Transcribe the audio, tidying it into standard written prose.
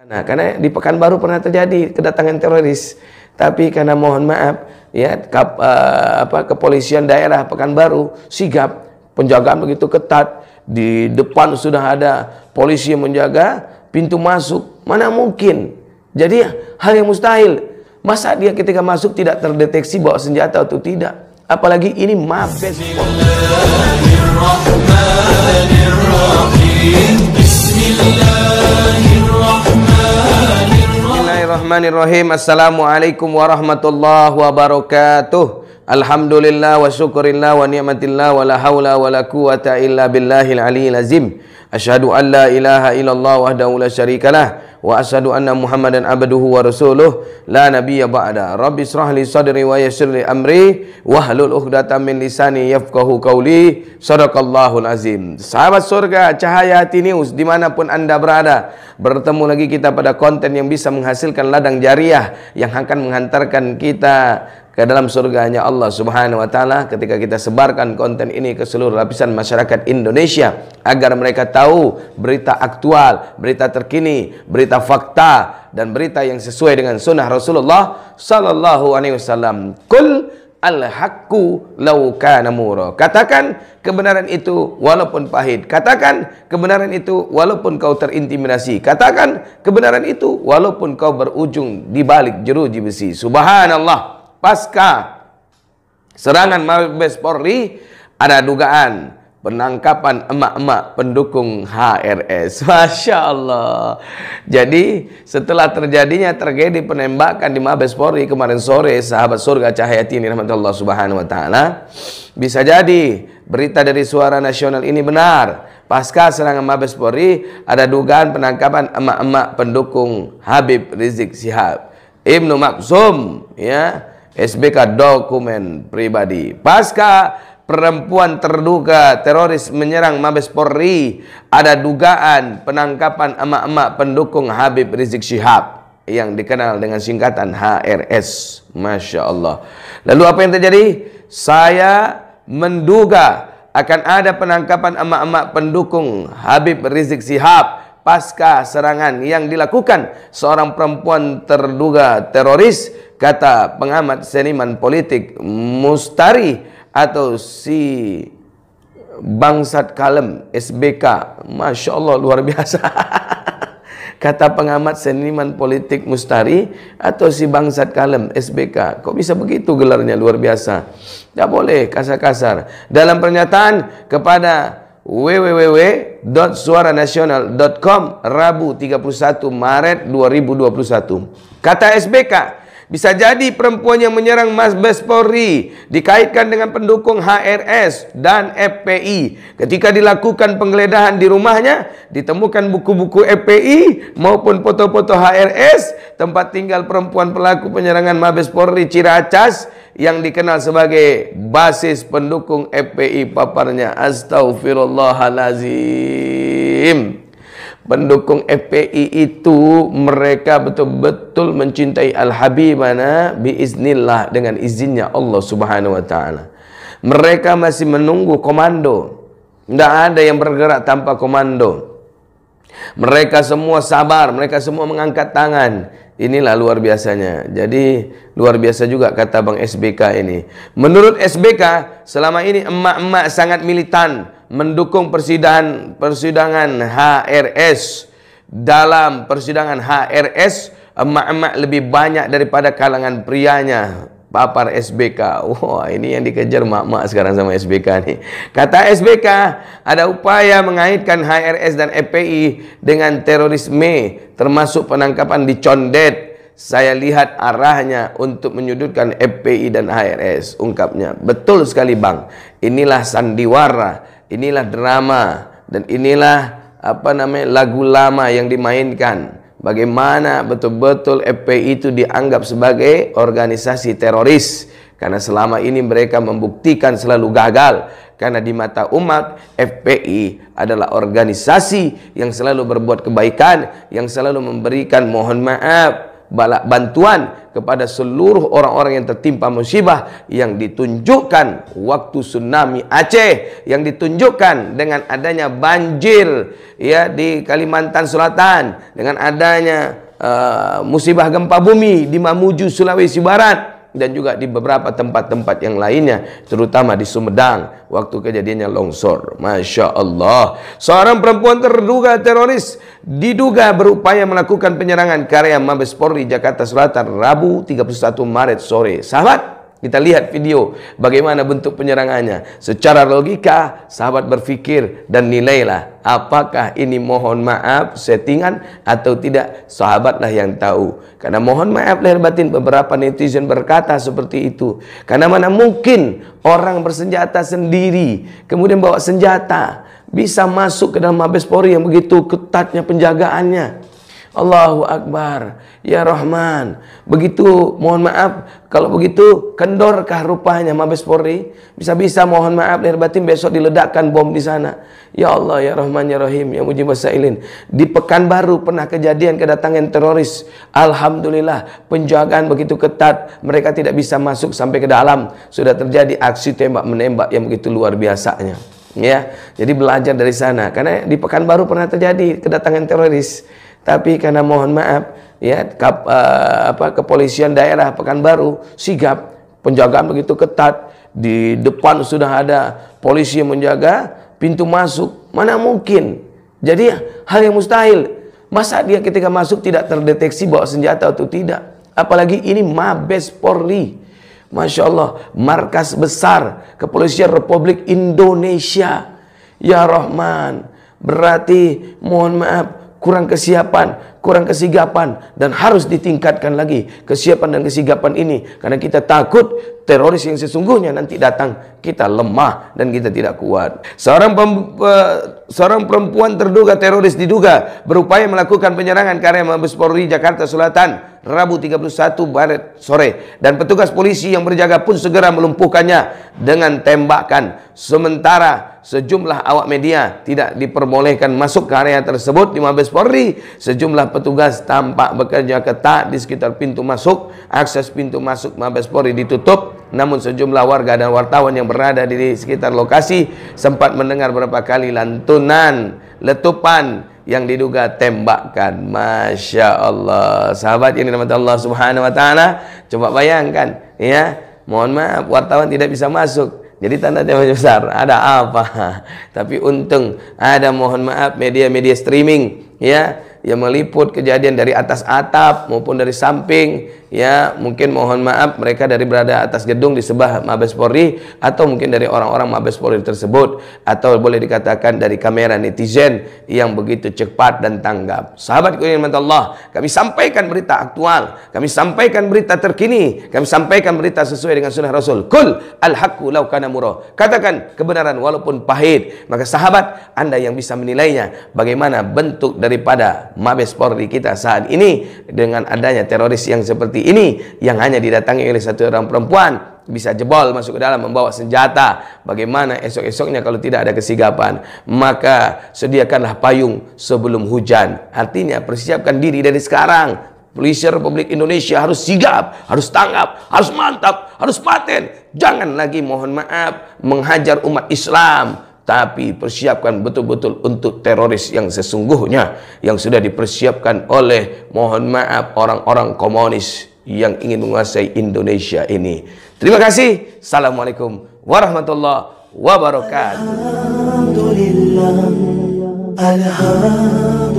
Nah, karena di Pekanbaru pernah terjadi kedatangan teroris, tapi karena mohon maaf ya kepolisian daerah Pekanbaru sigap, penjagaan begitu ketat, di depan sudah ada polisi yang menjaga pintu masuk, mana mungkin. Jadi hal yang mustahil. Masa dia ketika masuk tidak terdeteksi bawa senjata atau tidak? Apalagi ini Mabes. Bismillahirrahmanirrahim. Assalamualaikum warahmatullahi wabarakatuh. Alhamdulillah wa syukurillah wa ni'matillah wa la hawla wa la quwata illa billahil aliyil azim. Asyhadu an la ilaha illallah wahdahu la syarikalah wa asyhadu anna Muhammadan abduhu wa rasuluh la nabiyya ba'da. Rabbi israh li sadri wa yassir li amri wahlul 'uqdatam min lisani yafqahu qawli. Shadaqallahul azim. Sahabat surga Cahaya Hati News dimanapun Anda berada, bertemu lagi kita pada konten yang bisa menghasilkan ladang jariah yang akan menghantarkan kita ke dalam surganya Allah Subhanahu wa taala ketika kita sebarkan konten ini ke seluruh lapisan masyarakat Indonesia agar mereka tahu berita aktual, berita terkini, berita fakta dan berita yang sesuai dengan sunnah Rasulullah sallallahu alaihi wasallam. Qul al-haqqu law kana mura. Katakan kebenaran itu walaupun pahit. Katakan kebenaran itu walaupun kau terintimidasi. Katakan kebenaran itu walaupun kau berujung di balik jeruji besi. Subhanallah. Pasca serangan Mabes Polri ada dugaan penangkapan emak-emak pendukung HRS. Masya Allah. Jadi setelah terjadinya tragedi penembakan di Mabes Polri kemarin sore, sahabat surga Cahaya Hati ini rahmatullah subhanahu wa ta'ala, bisa jadi berita dari Suara Nasional ini benar. Pasca serangan Mabes Polri ada dugaan penangkapan emak-emak pendukung Habib Rizik Syihab, Ibnu Maksum, ya, SBK dokumen pribadi. Pasca perempuan terduga teroris menyerang Mabes Polri, ada dugaan penangkapan emak-emak pendukung Habib Rizik Syihab yang dikenal dengan singkatan HRS. Masya Allah. Lalu apa yang terjadi? Saya menduga akan ada penangkapan emak-emak pendukung Habib Rizik Syihab pasca serangan yang dilakukan seorang perempuan terduga teroris, kata pengamat seniman politik Mustari atau si Bangsat Kalem SBK. Masya Allah, luar biasa. Kata pengamat seniman politik Mustari atau si Bangsat Kalem SBK. Kok bisa begitu gelarnya, luar biasa. Tidak boleh kasar-kasar. Dalam pernyataan kepada www.suaranasional.com Rabu 31 Maret 2021, kata SBK, bisa jadi perempuan yang menyerang Mabes Polri dikaitkan dengan pendukung HRS dan FPI. Ketika dilakukan penggeledahan di rumahnya, ditemukan buku-buku FPI maupun foto-foto HRS, tempat tinggal perempuan pelaku penyerangan Mabes Polri Ciracas yang dikenal sebagai basis pendukung FPI, paparnya. Astagfirullahalazim. Pendukung FPI itu mereka betul-betul mencintai Al-Habibana biiznillah, dengan izinnya Allah Subhanahu wa taala. Mereka masih menunggu komando. Tidak ada yang bergerak tanpa komando. Mereka semua sabar, mereka semua mengangkat tangan. Inilah luar biasanya. Jadi luar biasa juga kata Bang SBK ini. Menurut SBK, selama ini emak-emak sangat militan mendukung persidangan HRS. Dalam persidangan HRS, emak-emak lebih banyak daripada kalangan prianya, papar SBK. Wah, ini yang dikejar mak-mak sekarang sama SBK nih. Kata SBK, ada upaya mengaitkan HRS dan FPI dengan terorisme, termasuk penangkapan di Condet. Saya lihat arahnya untuk menyudutkan FPI dan HRS, ungkapnya. Betul sekali Bang. Inilah sandiwara, inilah drama, dan inilah lagu lama yang dimainkan. Bagaimana betul-betul FPI itu dianggap sebagai organisasi teroris, karena selama ini mereka membuktikan selalu gagal. Karena di mata umat, FPI adalah organisasi yang selalu berbuat kebaikan, yang selalu memberikan, mohon maaf, bala bantuan kepada seluruh orang-orang yang tertimpa musibah yang ditunjukkan waktu tsunami Aceh, yang ditunjukkan dengan adanya banjir ya di Kalimantan Selatan, dengan adanya musibah gempa bumi di Mamuju Sulawesi Barat, dan juga di beberapa tempat-tempat yang lainnya, terutama di Sumedang waktu kejadiannya longsor. Masya Allah, seorang perempuan terduga teroris diduga berupaya melakukan penyerangan ke area Mabes Polri Jakarta Selatan Rabu 31 Maret sore. Sahabat, kita lihat video bagaimana bentuk penyerangannya. Secara logika, sahabat berpikir dan nilailah apakah ini mohon maaf settingan atau tidak. Sahabatlah yang tahu. Karena mohon maaf lahir batin, beberapa netizen berkata seperti itu. Karena mana mungkin orang bersenjata sendiri kemudian bawa senjata bisa masuk ke dalam Mabes Polri yang begitu ketatnya penjagaannya. Allahu Akbar, ya Rahman. Begitu, mohon maaf, kalau begitu kendorkah rupanya Mabes Polri? Bisa-bisa mohon maaf lahir batin besok diledakkan bom di sana. Ya Allah, ya Rahman, ya Rahim, ya Mujibus Sailin. Di Pekanbaru pernah kejadian kedatangan teroris. Alhamdulillah, penjagaan begitu ketat, mereka tidak bisa masuk sampai ke dalam. Sudah terjadi aksi tembak menembak yang begitu luar biasanya. Ya, jadi belajar dari sana. Karena di Pekanbaru pernah terjadi kedatangan teroris. Tapi karena mohon maaf ya, kepolisian daerah Pekanbaru sigap, penjagaan begitu ketat, di depan sudah ada polisi yang menjaga pintu masuk, mana mungkin. Jadi hal yang mustahil. Masa dia ketika masuk tidak terdeteksi bawa senjata atau tidak? Apalagi ini Mabes Polri, Masya Allah, markas besar Kepolisian Republik Indonesia. Ya Rahman, berarti mohon maaf kurang kesiapan, kurang kesigapan, dan harus ditingkatkan lagi kesiapan dan kesigapan ini, karena kita takut teroris yang sesungguhnya nanti datang, kita lemah dan kita tidak kuat. Seorang perempuan terduga teroris diduga berupaya melakukan penyerangan ke area Mabes Polri Jakarta Selatan Rabu 31 Maret sore, dan petugas polisi yang berjaga pun segera melumpuhkannya dengan tembakan. Sementara sejumlah awak media tidak diperbolehkan masuk ke area tersebut di Mabes Polri. Sejumlah petugas tampak bekerja ketat di sekitar pintu masuk. Akses pintu masuk Mabes Polri ditutup. Namun sejumlah warga dan wartawan yang berada di sekitar lokasi sempat mendengar beberapa kali lantunan letupan yang diduga tembakan. Masya Allah, sahabat yang dirahmati Allah Subhanahu Wa Taala, coba bayangkan ya, mohon maaf wartawan tidak bisa masuk, jadi tanda tanya besar, ada apa? Tapi untung ada, mohon maaf, media-media streaming ya, yang meliput kejadian dari atas atap maupun dari samping ya. Mungkin mohon maaf mereka dari berada atas gedung di sebelah Mabes Polri, atau mungkin dari orang-orang Mabes Polri tersebut, atau boleh dikatakan dari kamera netizen yang begitu cepat dan tanggap. Sahabatku yang dirahmati Allah, kami sampaikan berita aktual, kami sampaikan berita terkini, kami sampaikan berita sesuai dengan sunnah Rasul. Kul al-haqqu law kana murah, katakan kebenaran walaupun pahit. Maka sahabat, Anda yang bisa menilainya bagaimana bentuk daripada Mabes Polri kita saat ini dengan adanya teroris yang seperti ini, yang hanya didatangi oleh satu orang perempuan, bisa jebol masuk ke dalam membawa senjata. Bagaimana esok-esoknya kalau tidak ada kesigapan? Maka sediakanlah payung sebelum hujan. Artinya persiapkan diri dari sekarang. Polisi Republik Indonesia harus sigap, harus tanggap, harus mantap, harus paten. Jangan lagi mohon maaf menghajar umat Islam, tapi persiapkan betul-betul untuk teroris yang sesungguhnya, yang sudah dipersiapkan oleh mohon maaf orang-orang komunis yang ingin menguasai Indonesia ini. Terima kasih. Assalamualaikum warahmatullahi wabarakatuh. Alhamdulillah.